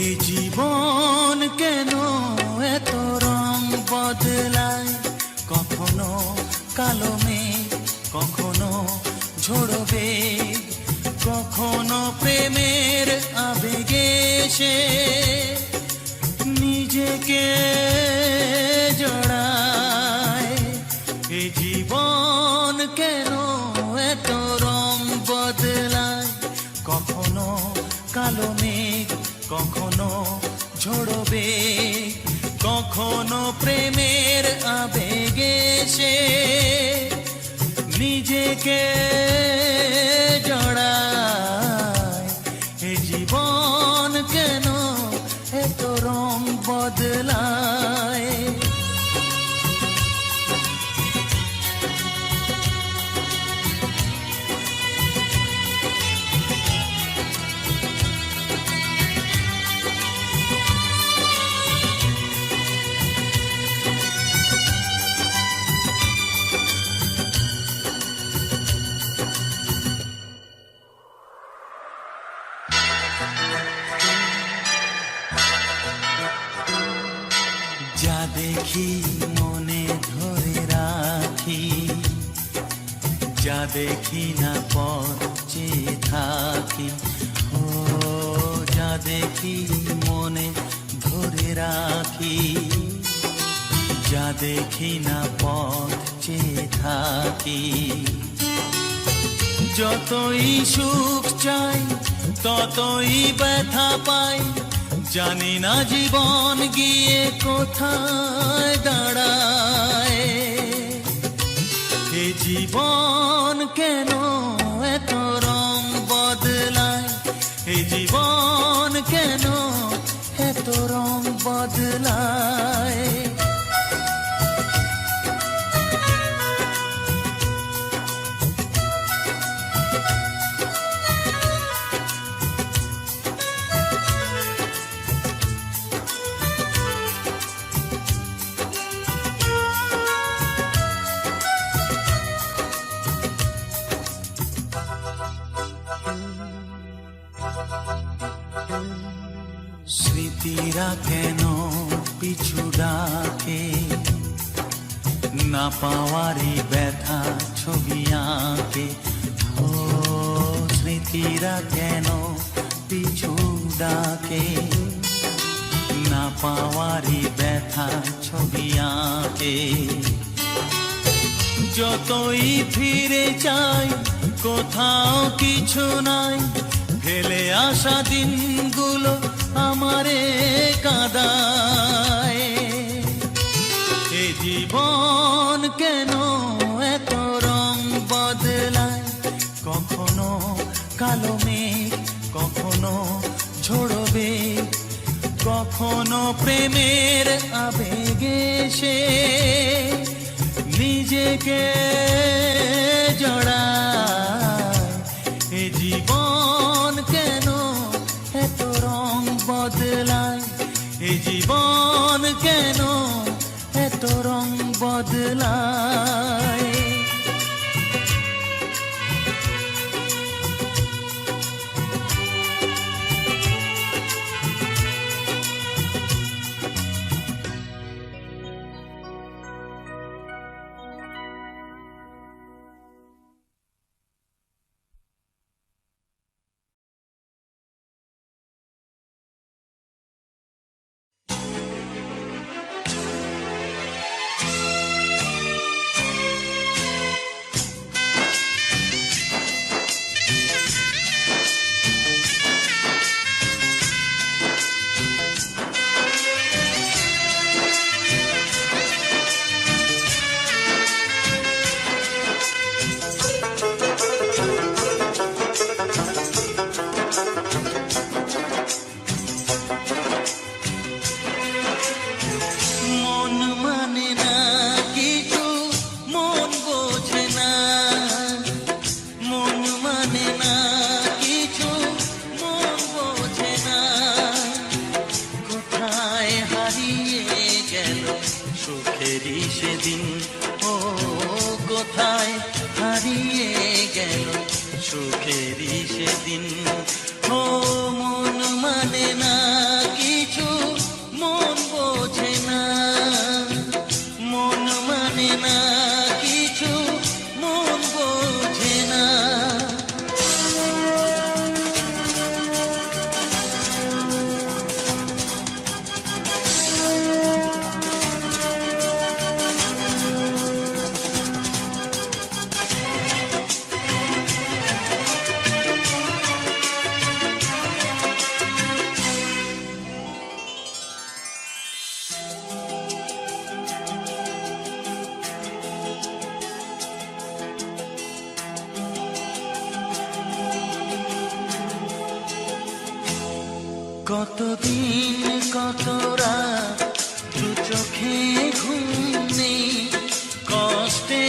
এই জীবন কেন এত রং বদলায়, কখনো কালো মেঘ, কখনো ঝোড়ো বেগ, কখনো প্রেমের আবেগে সে নিজেকে জড়ায়। এই জীবন কেন এত রং বদলায়, কখনো কালো মেঘ, কখনো ঝোড়ো বেগ, কখনো প্রেমের আবেগে সে নিজেকে জড়ায়। এই জীবন কেন এত রং বদলায়। যা দেখি মনে ধরে রাখি, যা দেখি না পথ চেয়ে থাকি। ও যা দেখি মনে ধরে রাখি, যা দেখি না পথ চেয়ে থাকি। যতই সুখ চাই ততই ব্যথা পাই, জানি না জীবন গিয়ে কোথায় দাঁড়ায়। এ জীবন কেন এত রং বদলায়, এ জীবন কেন এত রং বদলায়। স্মৃতিরা কেন পিছু ডাকে, না পাওয়ারই ব্যথা ছবি আঁকে। ও স্মৃতিরা কেন পিছু ডাকে, না পাওয়ারই ব্যথা ছবি আঁকে। যতই ফিরে চাই কোথাও কিছু নাই, ফেলে আসা দিনগুলো আমারে কাঁদায়। এ জীবন কেন এত রং বদলায়, কখনো কালো মেঘ, কখনো ঝোড়ো বেগ, কখনো প্রেমের আবেগে সে নিজেকে জড়ায়। এ জীবন কেন এত রং বদলায়, এ জীবন কেন এত রং বদলায়। সেদিন ও কোথায় হারিয়ে গেল সুখেরই সেদিন ও মন মানে না কতদিন কত রাত দু চোখে ঘুম নেই, কষ্টে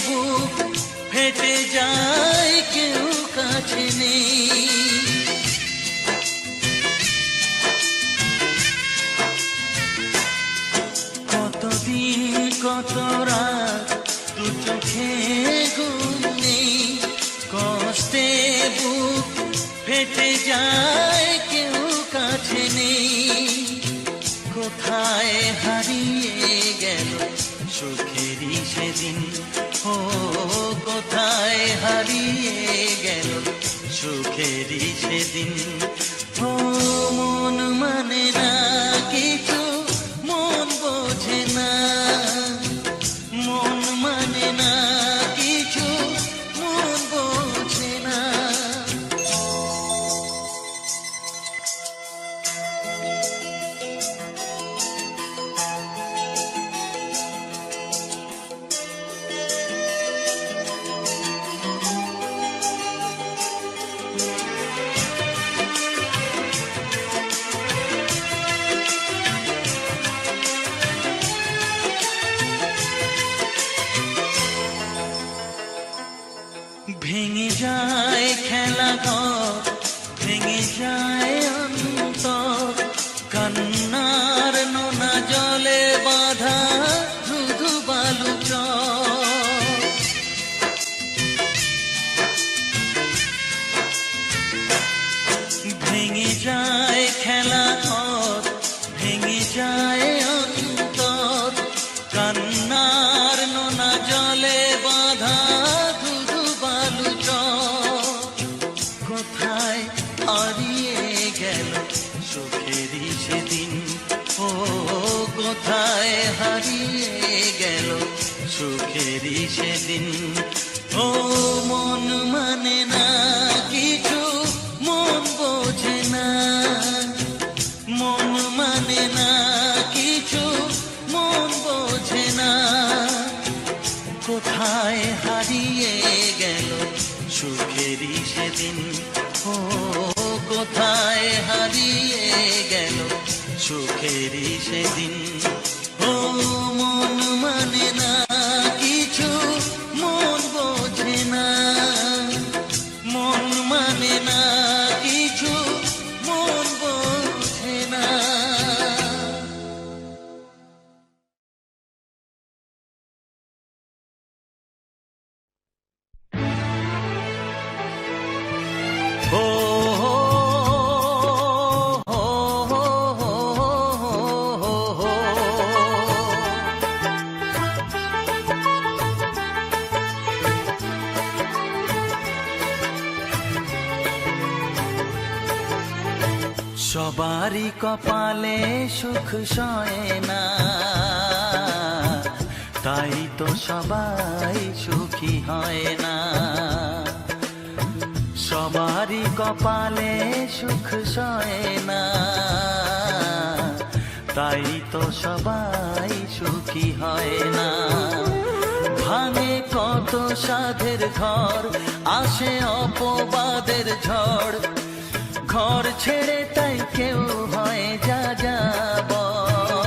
বুক ফেটে যায় কেউ কাছে নেই। কতদিন কত রাত দু চোখে ঘুম নেই, কষ্টে বুক ফেটে যায় কেউ কাছে নেই। কোথায় হারিয়ে গেল সুখেরই সেদিন, ও কোথায় হারিয়ে গেল সুখেরই সেদিন। ও মন মানে না কিছু, মন বোঝে না, মন মানে না কিছু, মন বোঝে না। ভেঙে যায় খেলা ঘর, ভেঙে যায় অন্তর, কান্নার নোনা জলে বাঁধা ধুধু বালু চর। ভেঙে যায় খেলা ঘর, ভেঙে যায় অন্তর, কান্নার নোনা জলে বাঁধা কোথায় হারিয়ে গেল সুখেরই সেদিন, ও কোথায় হারিয়ে গেল সুখেরই সেদিন। ও মন মানে না কিছু, মন বোঝে না, মন মানে না কিছু, মন বোঝে না। কোথায় হারিয়ে গেল সুখেরই সেদিন, ও কোথায় হারিয়ে গেল সুখেরই সেদিন। ও মন মানে না কিছু, মন বোঝে না, মন মানে না কিছু, মন বোঝে না। সবারই কপালে সুখ সয় না, তাই তো সবাই সুখী হয় না। সবারই কপালে সুখ সয় না, তাই তো সবাই সুখী হয় না। ভাঙে কত সাধের ঘর, আসে অপবাদের ঝড়, ঘর ছেড়ে তাই কেউ হয় যা যাবার।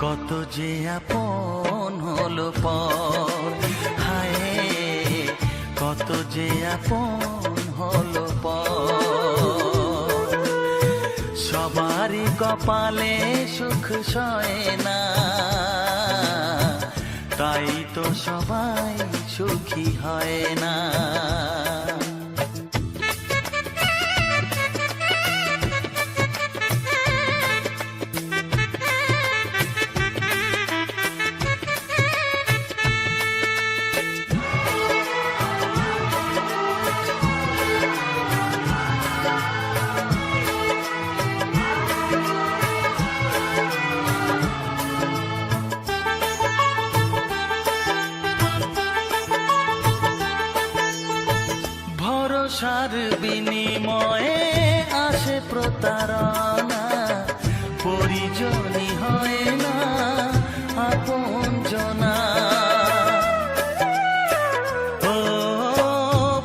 কত যে আপন হলো পর, হায় কত যে আপন হলো পর। সবারই কপালে সুখ সয় না, তাই তো সবাই সুখী হয় না। ভরসার বিনিময়ে আসে প্রতারণা, পরিজনই হয় না আপনজনা। ও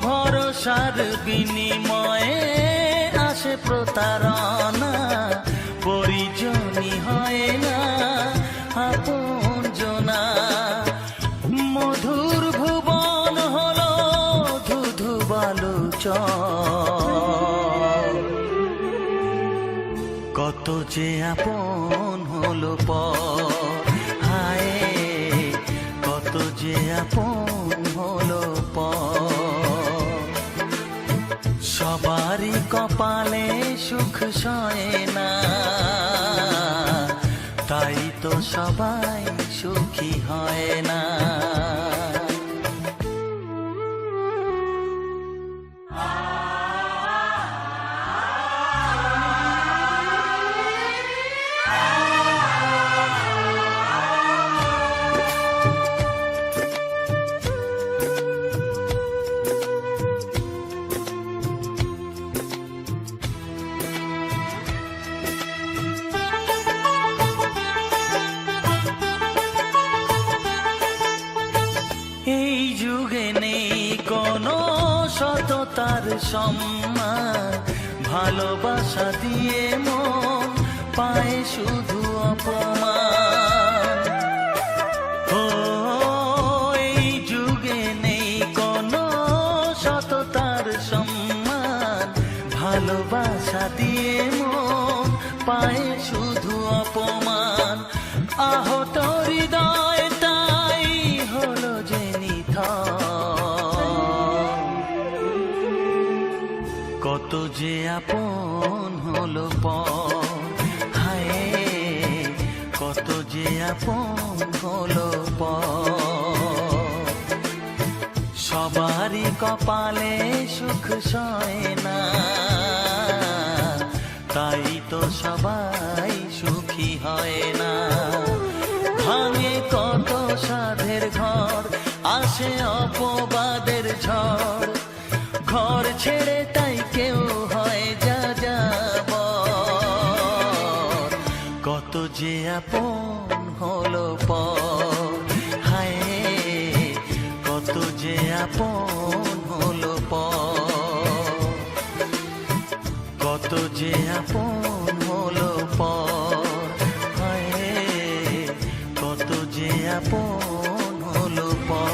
ভরসার বিনিময়ে আসে প্রতারণা, প্রতারণা, পরিজনই হয় না আপনজনা। মধুর ভুবন হলো ধুধু বালুচর, কত যে আপন হলো পর, হায় কত যে আপন হলো পর। সবারই কপালে সুখ সয় না, তাই তো সবাই সুখী হয় না। এই যুগে নেই কোনো সততার সম্মান, ভালোবাসা দিয়ে মন পায় শুধু অপমান। ও এই যুগে নেই কোনো সততার সম্মান, ভালোবাসা দিয়ে মন পায় শুধু অপমান। আহত হৃদয় তাই হলো যে নিথর, কত যে আপন হলো পর, হায় কত যে আপন হলো পর। সবারই কপালে সুখ সয় না, তাই তো সবাই সুখী হয় না। ভাঙে কত সাধের ঘর, আসে অপবাদের ঝড়, ঘর ছেড়ে তাই কেউ হয় যা যাবর। কত যে আপন হলো পর, হায় কত যে আপন হলো পর, কত যে আপন হলো পর, হায় কত যে আপন হলো পর।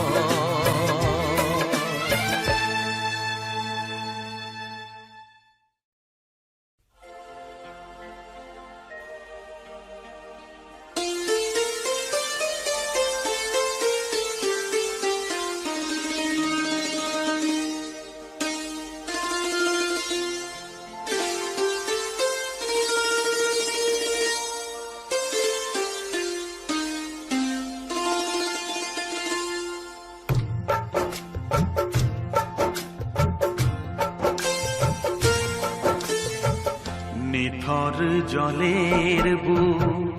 নিথর জলের বুক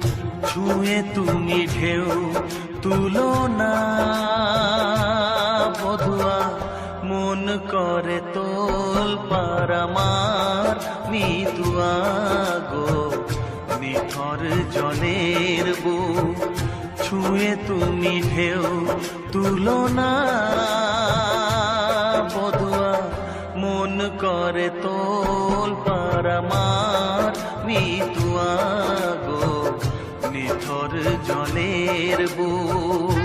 ছুঁয়ে তুমি ঢেউ তুলো না বধুয়া, মন করে তোল পার আমার মিতুয়া গো। নিথর জলের বুক ছুঁয়ে তুমি ঢেউ তুলো না বধুয়া, মন করে তোল পার আমার মিতুয়া গো। নিথর জলের বুক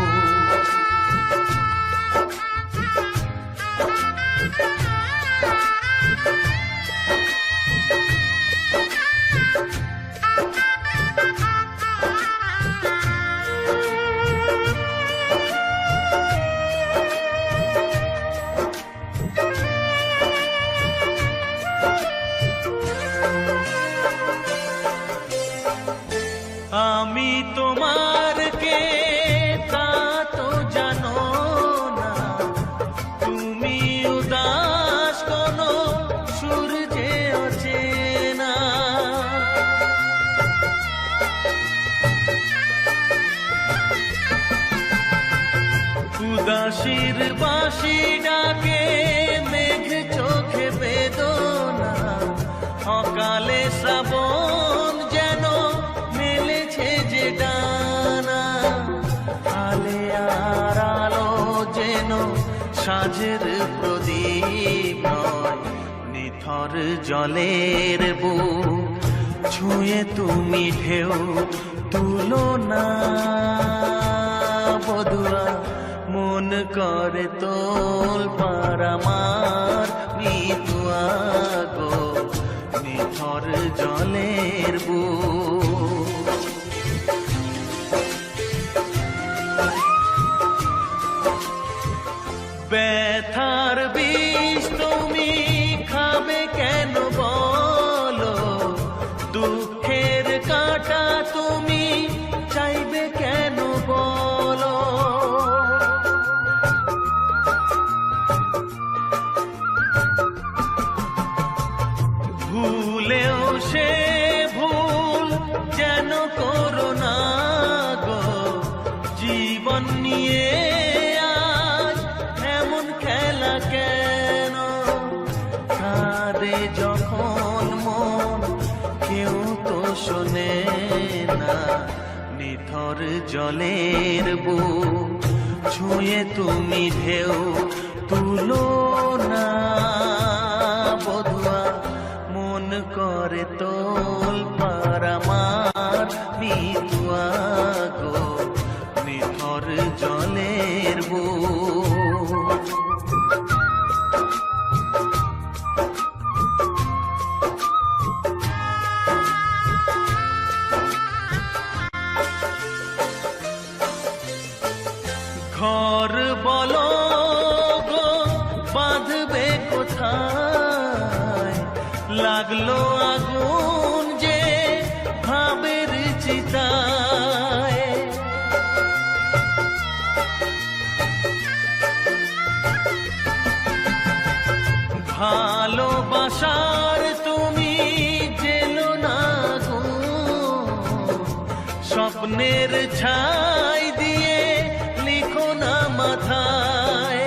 আমি তোমার কে তা তো জানো না, তুমি উদাস কোনো সূর্যে অচেনা। উদাসীর বাঁশি ডাকে মেঘ চোখে বেদনা, অকালে শ্রাবণ যেন মেলেছে যে ডানা। আলে আর আলো যেন সাঁঝের প্রদীপ নয়, নিথর নিথর জলের বুক ছুঁয়ে তুমি ঢেউ তুলো না বধুয়া, মন করে তোল পার আমার মিতুয়া গো, নিথর জলের বুক। ব্যথার বিষ তুমি খাবে কেন বলো, দুঃখের কাঁটা তুমি চাইবে কেন বলো, ভুলেও সে ভুল যেন করো না গো, জীবন নিয়ে আজ এমন খেলা কেন, কাঁদে যখন মন কেউ তো শোনে না, নিথর জলের বুক ছুঁয়ে তুমি ঢেউ তুলো না বধুয়া, মন করে তোল পার আমার মিতুয়া গো, নিথর জলের বুক। ঘর বলো গো বাঁধবে কোথায়, লাগলো আগুন যে ভাবের চিতায়, ভালোবাসার তুমি জেলো না গো, স্বপ্নের ছাই দিয়ে লিখো না মাথায়,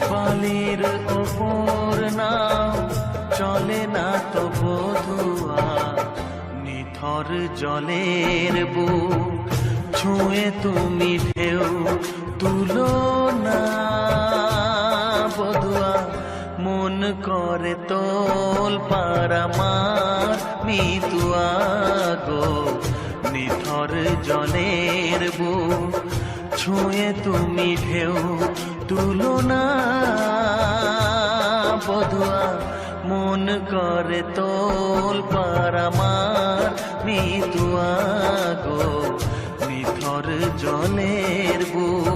বালির ওপর নাও চলে না তো বধুয়া, নিথর জলের বুক ছুঁয়ে তুমি ঢেউ তুলো না বধুয়া, মন করে তোল পার আমার মিতুয়া গো, নিথর জলের বুক ছুঁয়ে তুমি ঢেউ তুলো না বধুয়া, মন করে তোল পার আমার মিতুয়া গো, নিথর জলের বুক।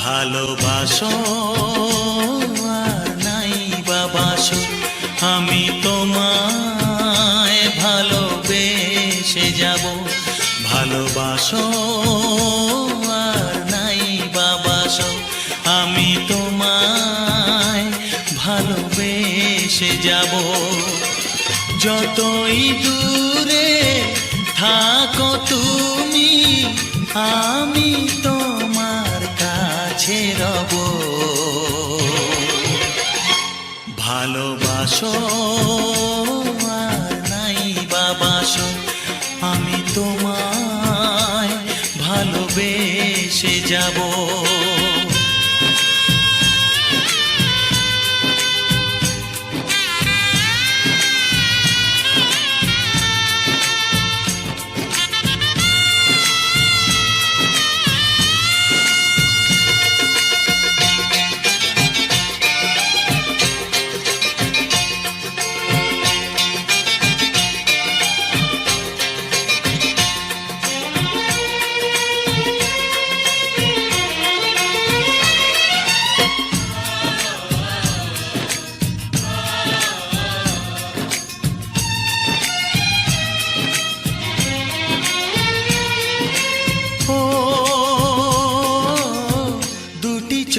ভালোবাসো আর নাই বাবাসো, আমি তোমায় ভালোবেসে যাব, ভালোবাসো আর নাই বাবাসো, আমি তোমায় ভালোবেসে যাব, যতই দূরে থাকো তুমি আমি তোমার কাছে রব, ভালোবাসো আর নাই বাবাসো, আমি তোমায় ভালোবেসে যাব।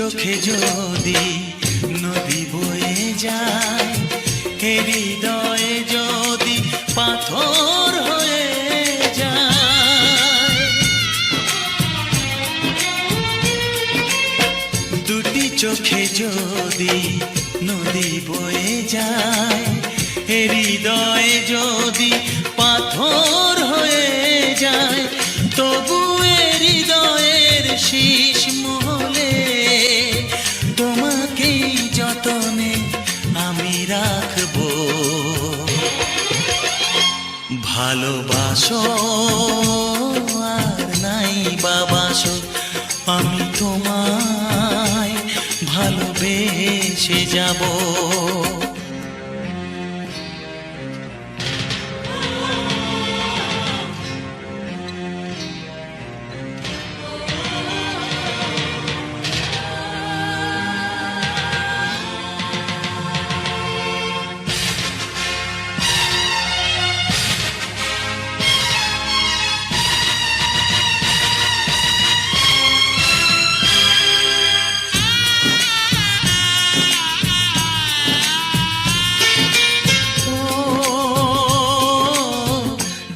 চোখে যদি নদী বয়ে যায়, হৃদয়ে যদি পাথর হয়ে যায়, দুটি চোখে যদি নদী বয়ে যায়, হৃদয়ে যদি পাথর হয়ে যায়, তবু হৃদয়ের শীষ মহলে তোমাকেই যতনে আমি রাখবো। ভালোবাসো আর নাই বাবাসো, আমি তোমায় ভালোবেসে যাব।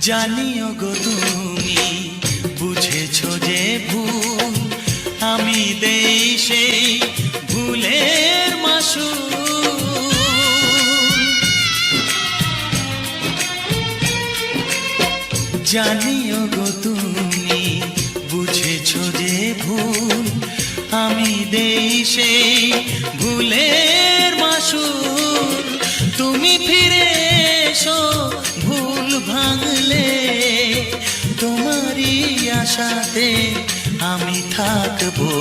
জানিও গো তুমি বুঝেছো যে ভুল, আমি দেই সেই ভুলের মাসুল। জানিও গো তুমি বুঝেছো যে ভুল, আমি দেই সেই ভুলের মাসুল। তুমি ফিরে এসো ভুল ভাঙলে, তোমারই আশাতে আমি থাকবো।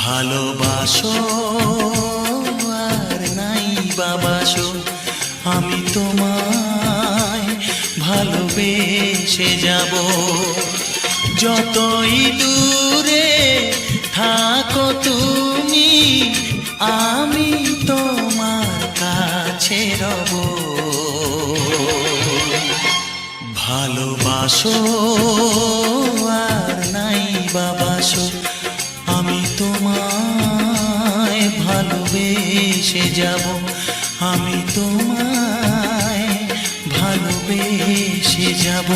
ভালোবাসো আর নাই বাবাসো, আমি তোমায় ভালোবেসে যাব। যতই দূরে থাকো তুমি, আমি তোমার কাছে রব। ভালোবাসো আর নাই বাবাসো, আমি তোমায় ভালোবেসে যাব। আমি তোমায় ভালোবেসে যাব।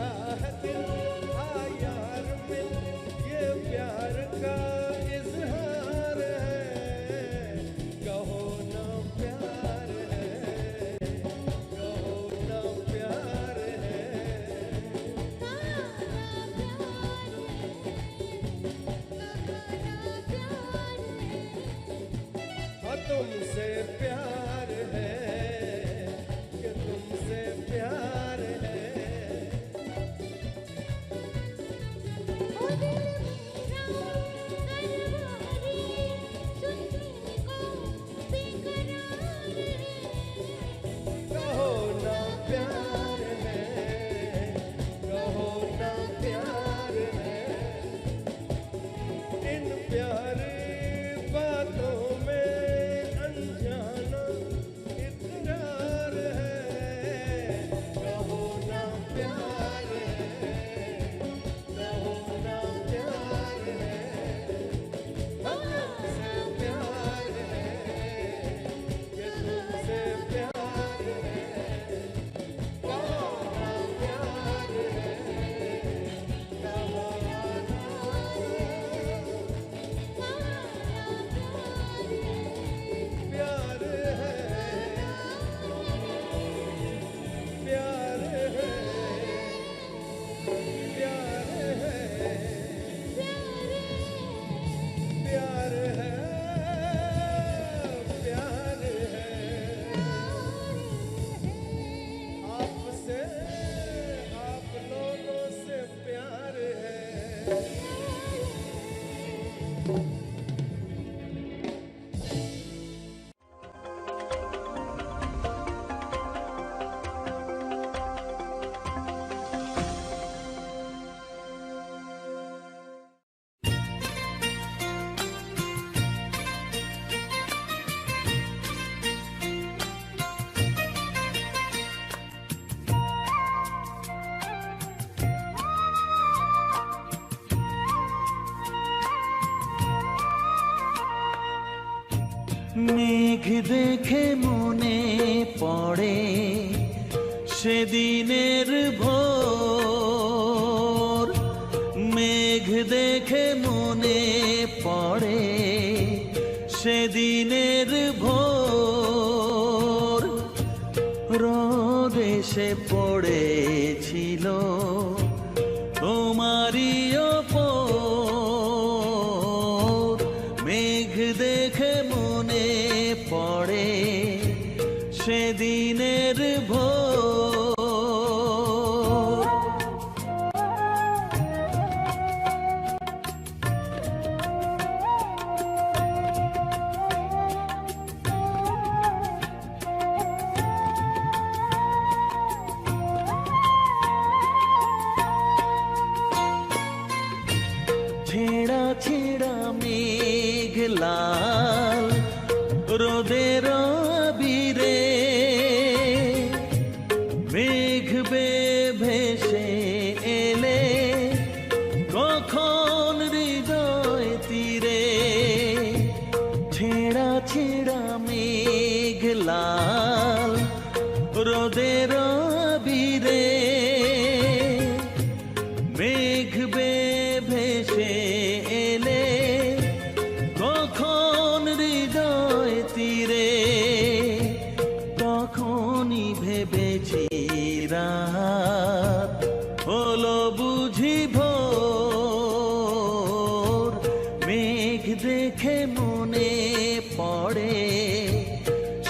मेरा है दिल हाँ यार मिल ये प्यार का इजहार है कहो ना प्यार है कहो ना प्यार हाँ तुमसे प्यार है कि तुमसे प्यार है कहो ना प्यार है कहो ना प्यार है इन प्यारी बातों में अनजाना इकरार है कहो ना प्यार है कहो ना प्यार है हमसे प्यार है कि तुमसे प्यार है कहो ना प्यार है कहो प्यार है प्यार है प्यार है प्यार है प्यार है आपसे आप लोगों से प्यार है মেঘ দেখে মনে পড়ে সেদিনের ভোর মেঘ দেখে মনে পড়ে সেদিনের ভোর রোদ এসে পড়েছিল তোমারই ওপর মেঘ দেখে মনে পড়ে সেদিনের ভোর ছেঁড়া ছেঁড়া মেঘ লাল রোদের আবিরে মেঘ বেয়ে ভেসে এলে কখন হৃদয় তীরে ছেঁড়া ছেঁড়া মেঘ লাল রোদের আবিরে মেঘ বেয়ে ভেসে এলে কখন হৃদয় তীরে তখনই ভেবেছি রাত হলো বুঝি ভোর মেঘ দেখে মনে পড়ে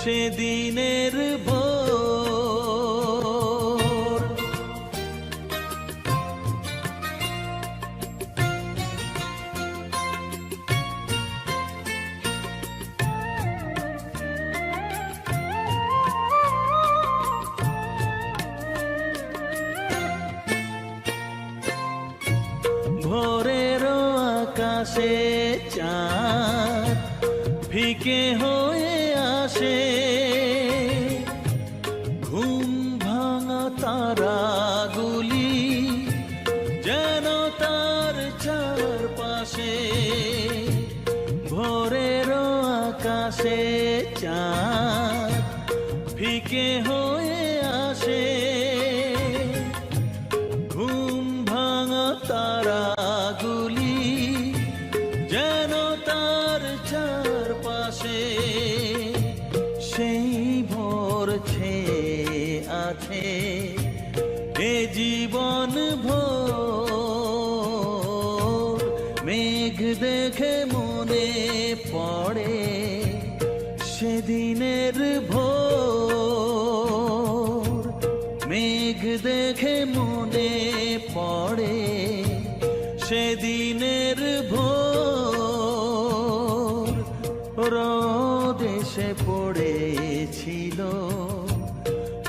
সেদিনের ভোর ভোরের আকাশে চাঁদ ফিকে হয়ে আসে ঘুম ভাঙা তারাগুলি যেন তার চারপাশে ভোরের আকাশে চাঁদ ফিকে হয়ে আসে ঘুম তারাগুলি যেন তার চারপাশে সেই ভরছে আছে এ জীবন ভোর। মেঘ দেখে মনে পড়ে সেদিনের ভোর। মেঘ দেখে মনে পড়ে সেদিনের ভোর। রোদ এসে পড়েছিল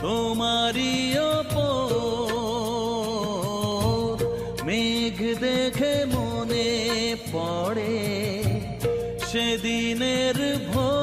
তোমারই ওপর। মেঘ দেখে মনে পড়ে সেদিনের ভোর।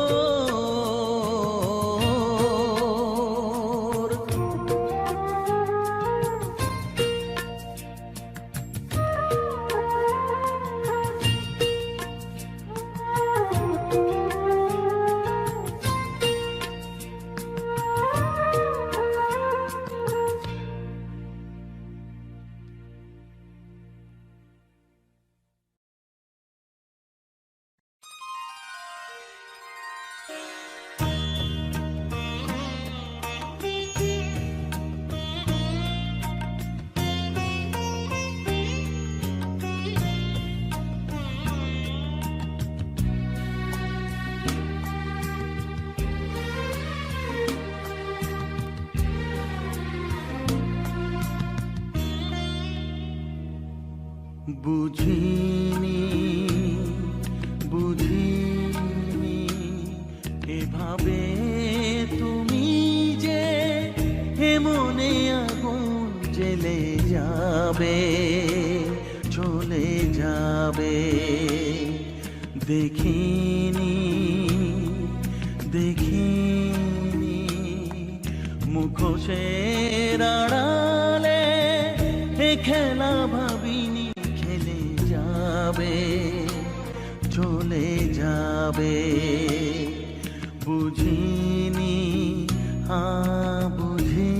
বুঝিনি বুঝিনি এভাবে তুমি যে মনে আগুন জ্বেলে যাবে, চলে যাবে। দেখিনি দেখিনি মুখোশের আড়ালে খেলা ভাবিনি খেলে যাবে, চলে যাবে। বুঝিনি বুঝিনি।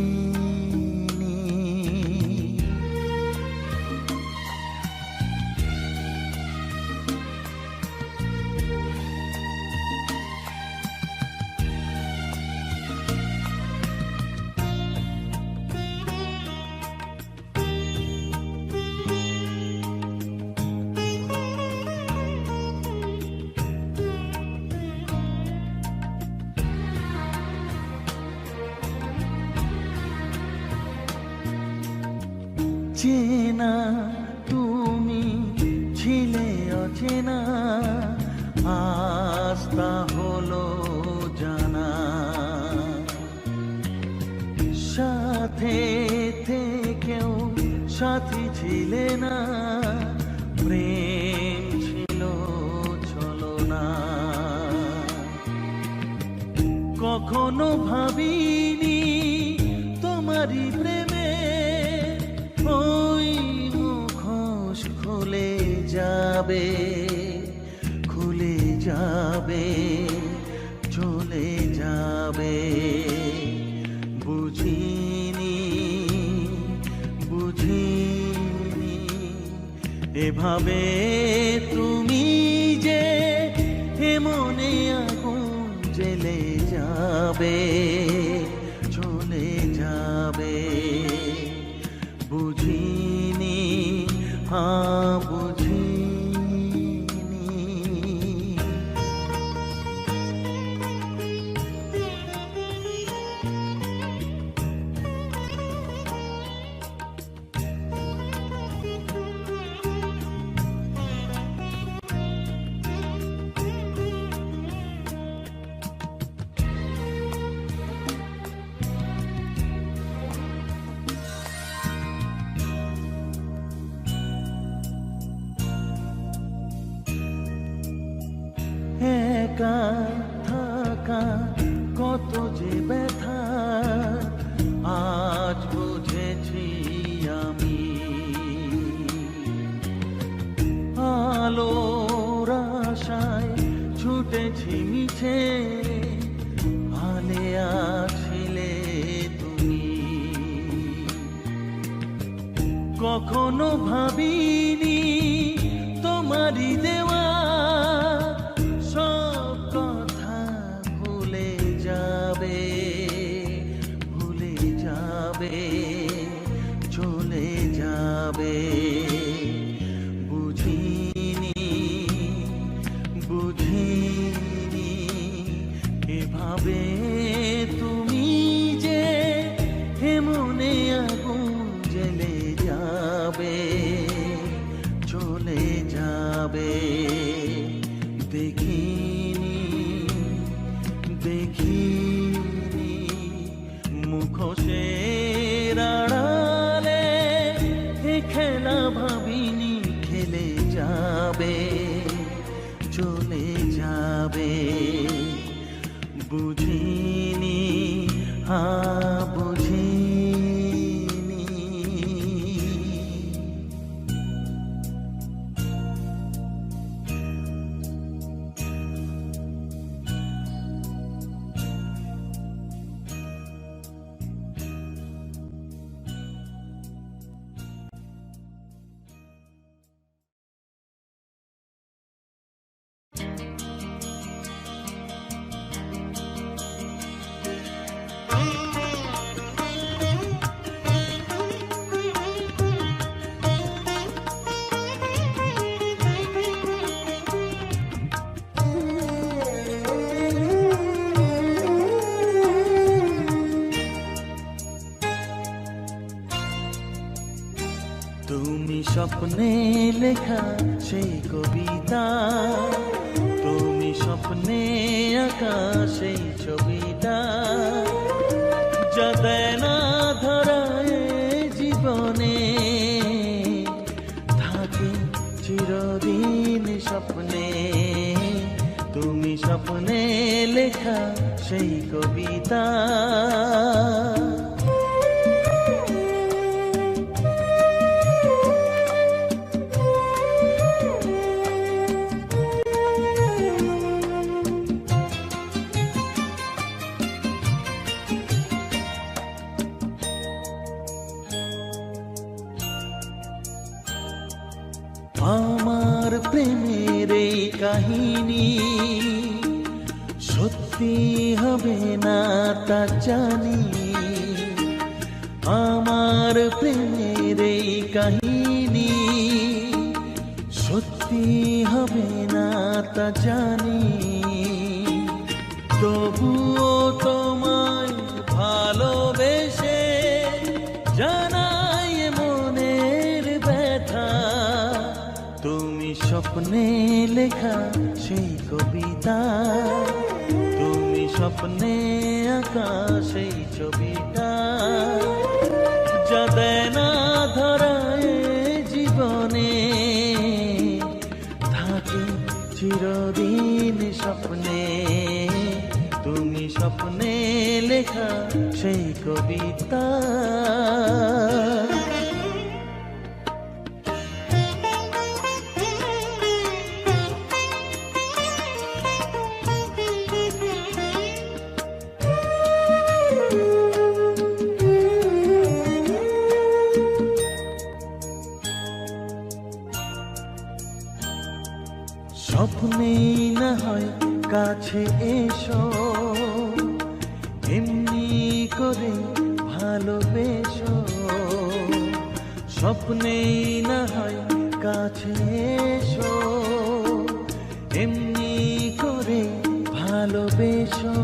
চেনা তুমি ছিলে অচেনা, আস্তা হলো জানা। সাথে থেকেও সাথী ছিলে না, প্রেম ছিল ছলনা। কখনো ভাবিনি তোমারই প্রেমে ওই মুখোশ খুলে যাবে, খুলে যাবে, চলে যাবে। বুঝিনি বুঝিনি এভাবে তুমি যে মনে আগুন জ্বেলে যাবে, চলে যাবে। বুঝিনি বুঝিনি। একা থাকা কত যে ব্যথা আজ বুঝেছি আমি। আলোর আশায় ছুটেছি মিছে, আলেয়া ছিলে তুমি। কখনো ভাবিনি তোমারই দেওয়া সব কথা ভুলে যাবে, ভুলে যাবে, চলে যাবে। বুঝিনি, বুঝিনি এভাবে তুমি যে মনে আগুন জ্বেলে যাবে, চলে যাবে। দেখিনি, দেখিনি মুখোশের আড়ালে এ খেলা ভাবিনি খেলে যাবে, চলে যাবে। বুঝিনি, বুঝিনি। তুমি স্বপ্নে লেখা সেই কবিতা, তুমি স্বপ্নে আঁকা সেই ছবিটা, যা দেয় না ধরায় জীবনে, থাকে চিরদিন স্বপ্নে। তুমি স্বপ্নে লেখা সেই কবিতা। আমার প্রেমের এই কাহিনী সত্যি হবে না তা জানি, আমার প্রেমের এই কাহিনী সত্যি হবে না তা জানি। তবুও তোমায় ভালোবেসে জানাই মনের ব্যথা। তুমি স্বপ্নে লেখা সেই কবিতা, তুমি স্বপ্নে আঁকা সেই ছবিটা, যা দেয় না ধরায় জীবনে, থাকে চিরদিন স্বপ্নে। তুমি স্বপ্নে লেখা সেই কবিতা। স্বপ্নেই না হয় কাছে এসো, এমনি করে ভালোবেসো। স্বপ্নেই না হয় কাছে এসো, এমনি করে ভালোবেসো।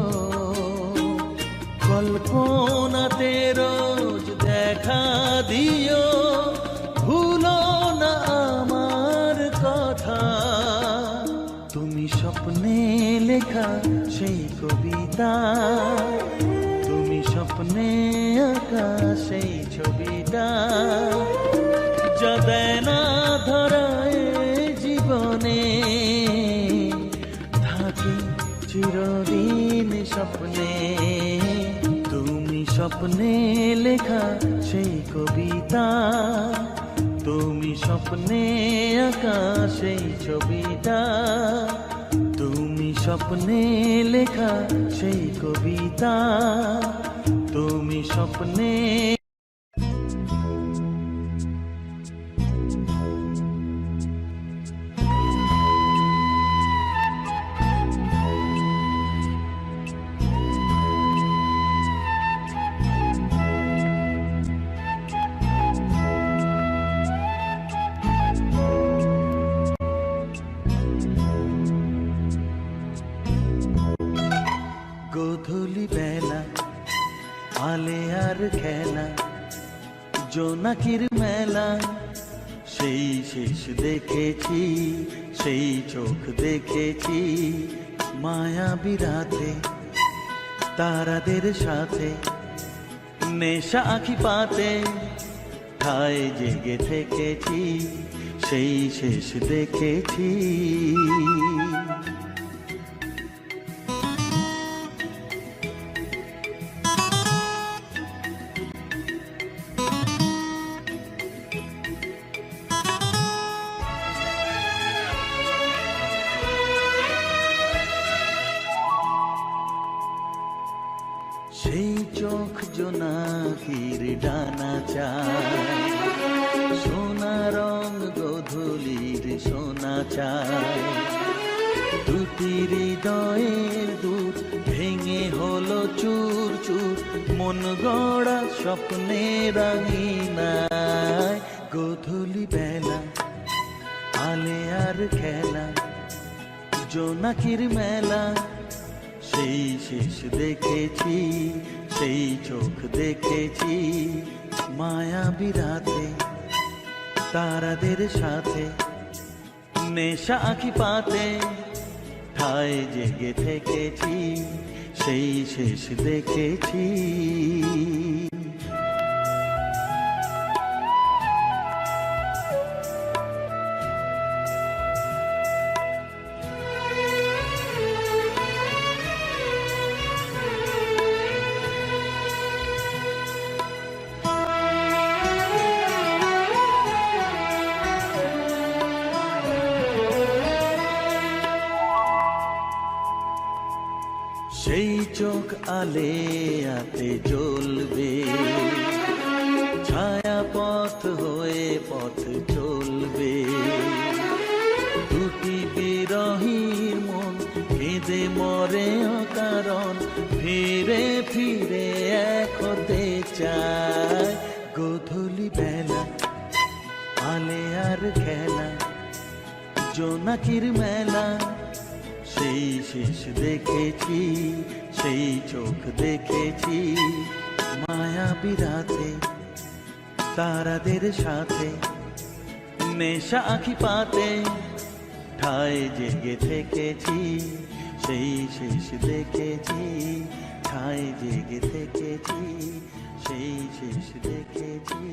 কল্পনাতে রোজ দেখা দিও, ভুলো না আমার কথা। তুমি স্বপ্নে লেখা সেই কবিতা, তুমি স্বপ্নে আঁকা সেই ছবিটা, যা দেয় না ধরায় জীবনে, থাকে চিরদিন স্বপ্নে। তুমি স্বপ্নে লেখা সেই কবিতা, তুমি স্বপ্নে আঁকা সেই ছবিটা, তুমি স্বপ্নে লেখা সেই কবিতা, তুমি স্বপ্নে। জোনাকির মেলা সেই শেষ দেখেছি, সেই চোখ দেখেছি মায়াবী রাতে তারাদের সাথে, নেশা আঁখি পাতে ঠায় জেগে থেকেছি, সেই শেষ দেখেছি। সেই চোখ জোনাকির ডানা চায়, সোনা রং গোধূলির সোনা চায়, দুটি হৃদয়ের দুধ ভেঙে হলো চুর চুর, মন গড়া স্বপ্নের রাঙিনায়। গোধূলি বেলা আলে আর খেলা, জোনাকির মেলা সেই শেষ দেখেছি, সেই চোখ দেখেছি মায়াবী রাতে তারাদের সাথে, নেশা আঁখি পাতে ঠায় জেগে থেকেছি, সেই শেষ দেখেছি। সেই চোখ আলে আতে জ্বলবে, ছায়া পথ হয়ে পথ চলবে, দুটি বিরহীর মন কেঁদে মরে অকারণ, ফিরে ফিরে এক হতে চায়। গোধূলি বেলা আলে আর খেলা, জোনাকির মেলা সেই শেষ দেখেছি, সেই চোখ দেখেছি মায়াবী রাতে তারাদের সাথে, নেশা আঁখি পাতে ঠায় জেগে থেকেছি, সেই শেষ দেখেছি, ঠায় জেগে থেকেছি, সেই শেষ দেখেছি,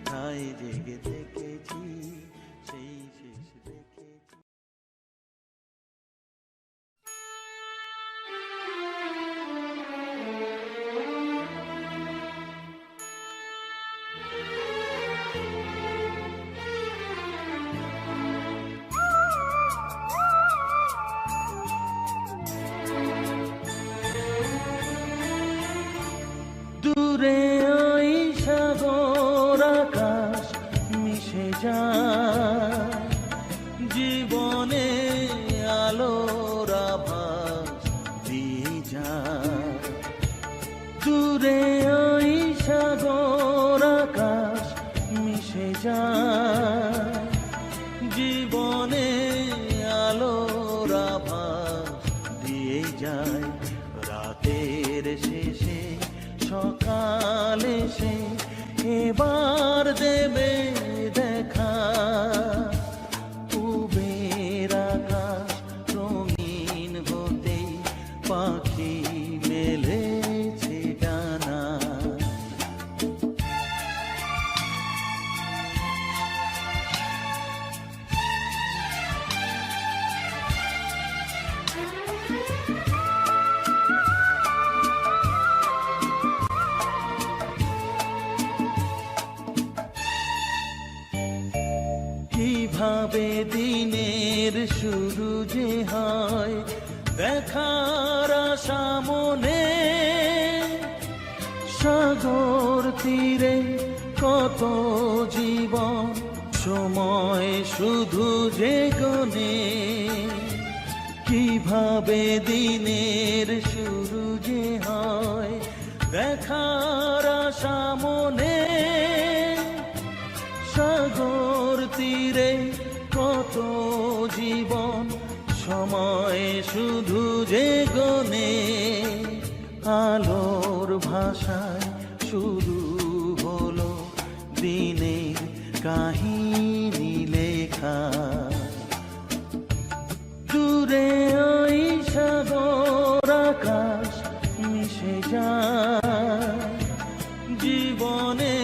ঠায় জেগে থেকেছি, সেই শেষ দেখেছি। দূরে ওই সাগর আকাশ মিশে যায়, জীবনে আলোর আভাস দিয়ে যায়। দূরে ওই সাগর আকাশ মিশে যায়, জীবনে আলোর আভাস দিয়ে যায়। রাতের শেষে সকাল এসে এবার দেবে দেখা, পুবের আকাশ রঙিন হতে পাখি মেলেছে ডানা। কিভাবে দিনের শুরু যে হয় দেখার আশা মনে, সাগর তীরে কত জীবন সময় শুধু যে গনে। কিভাবে দিনের শুরু যে হয় দেখার আশা মনে, সাগর তীরে কত জীবন সময় শুধু যে গনে। আলোর ভাষায় শুরু হলো দিন কাহিনী লেখা। দূরে ওই সাগর আকাশ মিশে যায়, জীবনে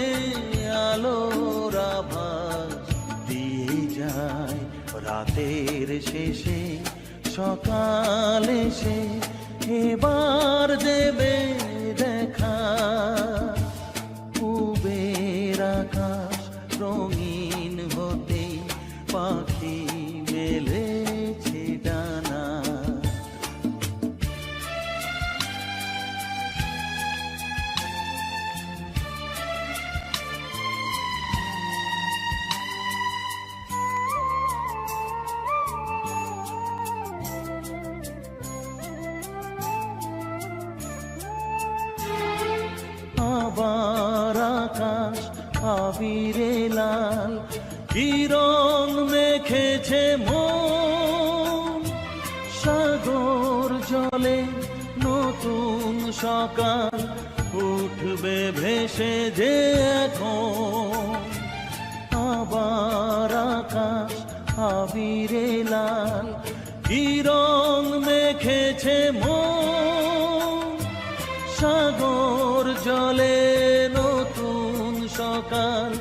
আলোর আভাস দিয়ে যায়। রাতের শেষে সকাল এসে এবার দেবে দেখা, পূবের আকাশ রঙিন হতে পাখি মেলেছে ডানা। আবার আকাশ আবিরে লাল কিরণ মেখেছে মন, সাগর জলে নতুন সকাল উঠবে ভেসে যে এখন। আবার আকাশ আবিরে লাল কিরণ মেখেছে মন, সাগর জলে নতুন সকাল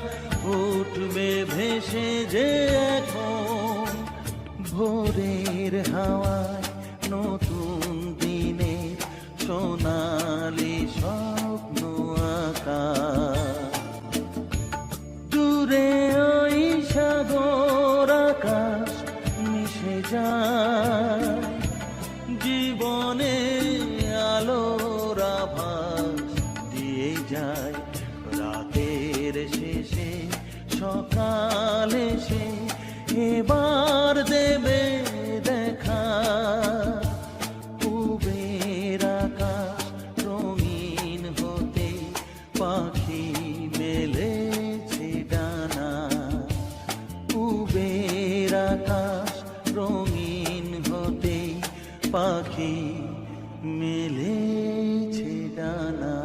উঠবে ভেসে যে এখন। ভোরের হাওয়ায় নতুন দিনের সোনালি স্বপ্ন আঁকা। দূরে ওই সাগর আকাশ মিশে যায়, জীবনে আলোর আভাস দিয়ে যায়। রাতের শেষে সকাল এসে এবার দেবে দেখা, পূবের আকাশ রঙিন হতে পাখি মেলেছে ডানা। পূবের আকাশ রঙিন হতে পাখি মেলেছে ডানা।